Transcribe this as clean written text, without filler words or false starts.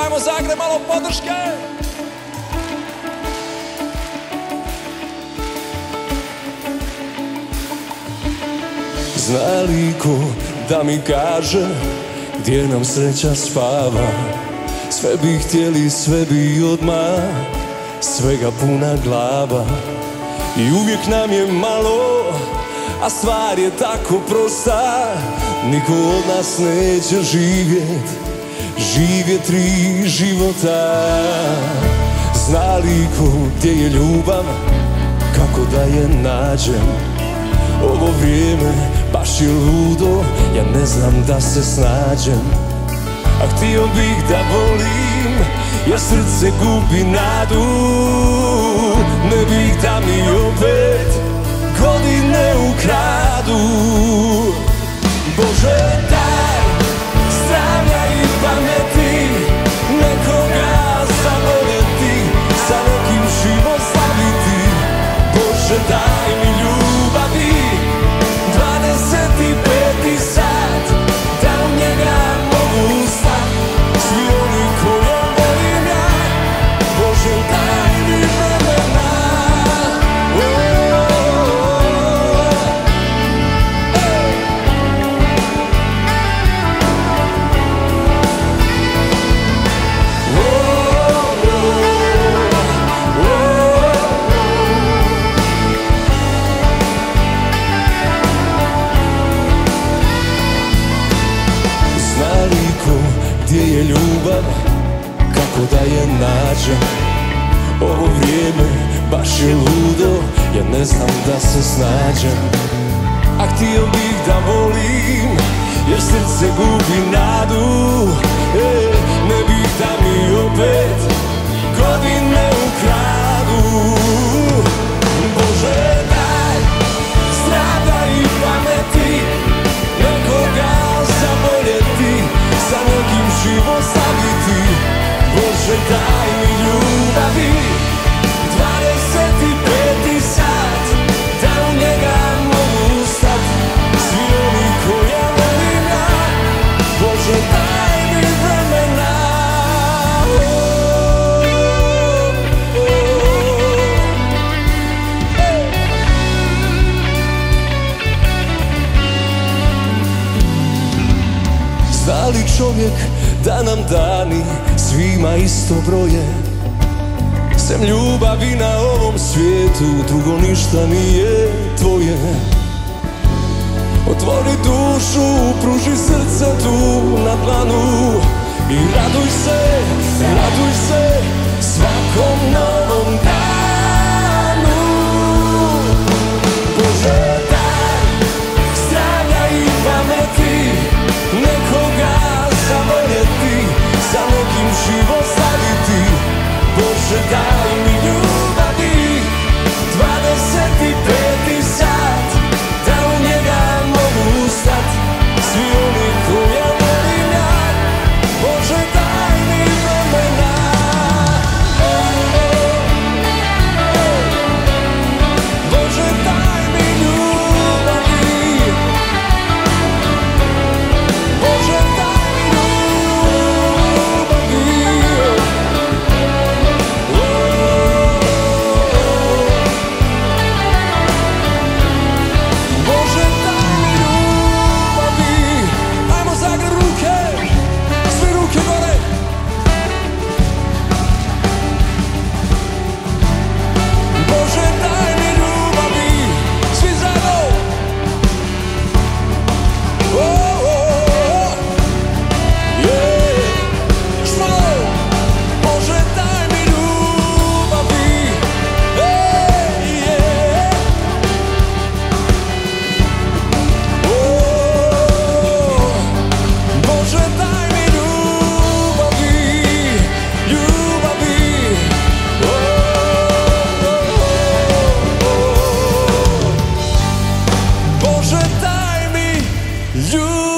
Ajmo Zagreb, malo podrške. Zna li ko da mi kaže gdje nam sreća spava? Sve bi htjeli, sve bi odmah, svega puna glava. I uvijek nam je malo, a stvar je tako prosta. Niko od nas neće živjet 3 života. Zna li ko gdje je ljubav, kako da je nađem? Ovo vrijeme baš je ludo, ja ne znam da se snađem. A htio bih da volim, jer srce gubi nadu. Ne bih da mi opet godine ukradu. Bože daj zdravlja i pameti, nekoga zavoljeti, sa nekim život slaviti. Bože daj mi ljubavi, 25. sat, da u njega mogu stat. Svi oni koje volim ja, Bože daj mi vremena. Gdje je ljubav, kako da je nađem? Ovo vrijeme baš je ludo, ja ne znam da se snađem. A htio bih da volim, jer srce gubi nadu. Ne bih da mi opet godine ukradu. Bože daj zdravlja i pameti, nekoga zavoljeti, sa nekim život slaviti. Bože daj mi ljubavi, 25. sat, da u njega mogu stat. Svi oni koje volim ja, Bože daj mi vremena. Zna li čovjek da nam dani svima isto broje? Sem ljubavi na ovom svijetu drugo ništa nije tvoje. Otvori dušu, pruži srce tu na dlanu i raduj se svakom novom danu. Bože daj zdravlja i pameti, nekoga zavoljeti, sa nekim život slaviti. Bože daj mi ljubavi, 25. sat, da u njega mogu stat. Svi oni koje volim ja, Bože daj mi vremena. Bože daj mi ljubavi, Bože daj mi ljubavi. Bože daj mi ljubavi. Ajmo Zagreb, ruke, svi ruke gore. Bože daj mi ljubavi, svi zajedno. Još malo. Bože daj mi ljubavi. Bože daj mi ljubavi, ljubavi. Bože daj mi ljubavi.